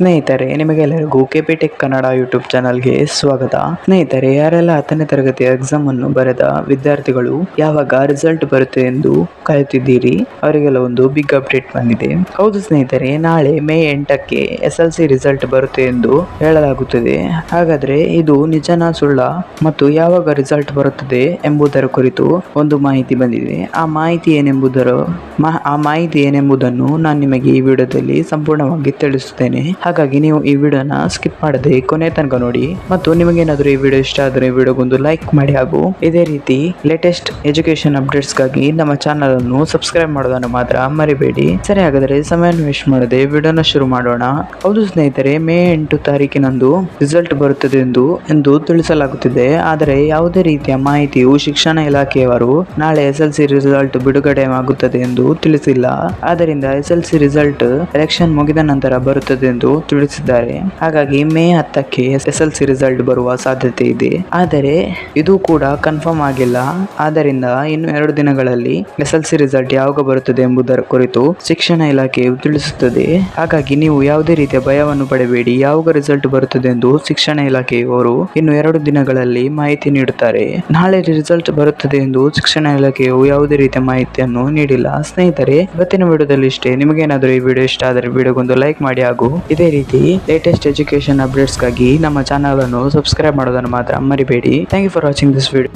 ಸ್ನೇಹಿತರೆ, ನಿಮಗೆಲ್ಲರಿಗೂ KP tech Kannada YouTube ಚಾನಲ್ಗೆ ಸ್ವಾಗತ. ಸ್ನೇಹಿತರೆ, ಯಾರೆಲ್ಲ 10ನೇ ತರಗತಿಯ ಎಕ್ಸಾಮ್ ಅನ್ನು ಬರೆದ ವಿದ್ಯಾರ್ಥಿಗಳು ಯಾವಾಗ ರಿಸಲ್ಟ್ ಬರುತ್ತೆ ಎಂದು ಕಾಯುತ್ತಿದ್ದೀರಿ, ಅವರಿಗೆಲ್ಲ ಒಂದು ಬಿಗ್ ಅಪ್ಡೇಟ್ ಬಂದಿದೆ. ಹೌದು ಸ್ನೇಹಿತರೆ, ನಾಳೆ ಮೇ 8ಕ್ಕೆ SLC ರಿಸಲ್ಟ್ ಬರುತ್ತೆ ಎಂದು ಹೇಳಲಾಗುತ್ತದೆ. ಹಾಗಾದ್ರೆ ಇದು ನಿಜನಾ ಸುಳ್ಳ ಮತ್ತು ಯಾವಾಗ ರಿಸಲ್ಟ್ ಬರುತ್ತದೆ ಎಂಬುದರ ಕುರಿತು ಒಂದು ಮಾಹಿತಿ ಬಂದಿದೆ. ಆ ಮಾಹಿತಿ ಏನೆಂಬುದನ್ನು ನಾನು ನಿಮಗೆ ಈ ವಿಡಿಯೋದಲ್ಲಿ ಸಂಪೂರ್ಣವಾಗಿ ತಿಳಿಸುತ್ತೇನೆ. ಹಾಗಾಗಿ ನೀವು ಈ ವಿಡಿಯೋನ ಸ್ಕಿಪ್ ಮಾಡದೆ ಕೊನೆ ತನಕ ನೋಡಿ. ಮತ್ತು ನಿಮಗೇನಾದರೂ ಈ ವಿಡಿಯೋ ಇಷ್ಟ ಆದರೆ ವಿಡಿಯೋಗೊಂದು ಲೈಕ್ ಮಾಡಿ, ಹಾಗೂ ಇದೇ ರೀತಿ ಲೇಟೆಸ್ಟ್ ಎಜುಕೇಶನ್ ಅಪ್ಡೇಟ್ಸ್ಗಾಗಿ ನಮ್ಮ ಚಾನಲ್ ಅನ್ನು ಸಬ್ಸ್ಕ್ರೈಬ್ ಮಾಡೋದನ್ನು ಮಾತ್ರ ಮರಿಬೇಡಿ. ಸರಿ, ಹಾಗಾದರೆ ಸಮಯವನ್ನು ವೇಸ್ಟ್ ಮಾಡದೆ ವಿಡಿಯೋನ ಶುರು ಮಾಡೋಣ. ಹೌದು ಸ್ನೇಹಿತರೆ, ಮೇ 8 ತಾರೀಕಿನಂದು ರಿಸಲ್ಟ್ ಬರುತ್ತದೆ ಎಂದು ತಿಳಿಸಲಾಗುತ್ತಿದೆ. ಆದರೆ ಯಾವುದೇ ರೀತಿಯ ಮಾಹಿತಿಯು ಶಿಕ್ಷಣ ಇಲಾಖೆಯವರು ನಾಳೆ SLC ರಿಸಲ್ಟ್ ಬಿಡುಗಡೆ ಆಗುತ್ತದೆ ಎಂದು ತಿಳಿಸಿಲ್ಲ. ಆದ್ದರಿಂದ SLC ರಿಸಲ್ಟ್ ಎಲೆಕ್ಷನ್ ಮುಗಿದ ನಂತರ ಬರುತ್ತದೆ ಎಂದು ತಿಳಿಸಿದ್ದಾರೆ. ಹಾಗಾಗಿ ಮೇ 10ಕ್ಕೆ SLC ರಿಸಲ್ಟ್ ಬರುವ ಸಾಧ್ಯತೆ ಇದೆ. ಆದರೆ ಇದು ಕೂಡ ಕನ್ಫರ್ಮ್ ಆಗಿಲ್ಲ. ಆದ್ದರಿಂದ ಇನ್ನು 2 ದಿನಗಳಲ್ಲಿ SLC ರಿಸಲ್ಟ್ ಯಾವಾಗ ಬರುತ್ತದೆ ಎಂಬುದರ ಕುರಿತು ಶಿಕ್ಷಣ ಇಲಾಖೆಯು ತಿಳಿಸುತ್ತದೆ. ಹಾಗಾಗಿ ನೀವು ಯಾವುದೇ ರೀತಿಯ ಭಯವನ್ನು ಪಡಬೇಡಿ. ಯಾವಾಗ ರಿಸಲ್ಟ್ ಬರುತ್ತದೆ ಎಂದು ಶಿಕ್ಷಣ ಇಲಾಖೆಯವರು ಇನ್ನು 2 ದಿನಗಳಲ್ಲಿ ಮಾಹಿತಿ ನೀಡುತ್ತಾರೆ. ನಾಳೆ ರಿಸಲ್ಟ್ ಬರುತ್ತದೆ ಎಂದು ಶಿಕ್ಷಣ ಇಲಾಖೆಯು ಯಾವುದೇ ರೀತಿಯ ಮಾಹಿತಿಯನ್ನು ನೀಡಿಲ್ಲ. ಸ್ನೇಹಿತರೆ, ಇವತ್ತಿನ ವಿಡಿಯೋದಲ್ಲಿ ಇಷ್ಟೇ. ನಿಮಗೇನಾದರೂ ಈ ವಿಡಿಯೋ ಇಷ್ಟ ಆದರೆ ವಿಡಿಯೋಗೊಂದು ಲೈಕ್ ಮಾಡಿ, ಹಾಗೂ ಇದೇ ರೀತಿ ಲೇಟೆಸ್ಟ್ ಎಜುಕೇಶನ್ ಅಪ್ಡೇಟ್ಸ್ಗಾಗಿ ನಮ್ಮ ಚಾನಲ್ ಅನ್ನು ಸಬ್ಸ್ಕ್ರೈಬ್ ಮಾಡೋದನ್ನು ಮಾತ್ರ ಮರಿಬೇಡಿ. Thank you for watching this video.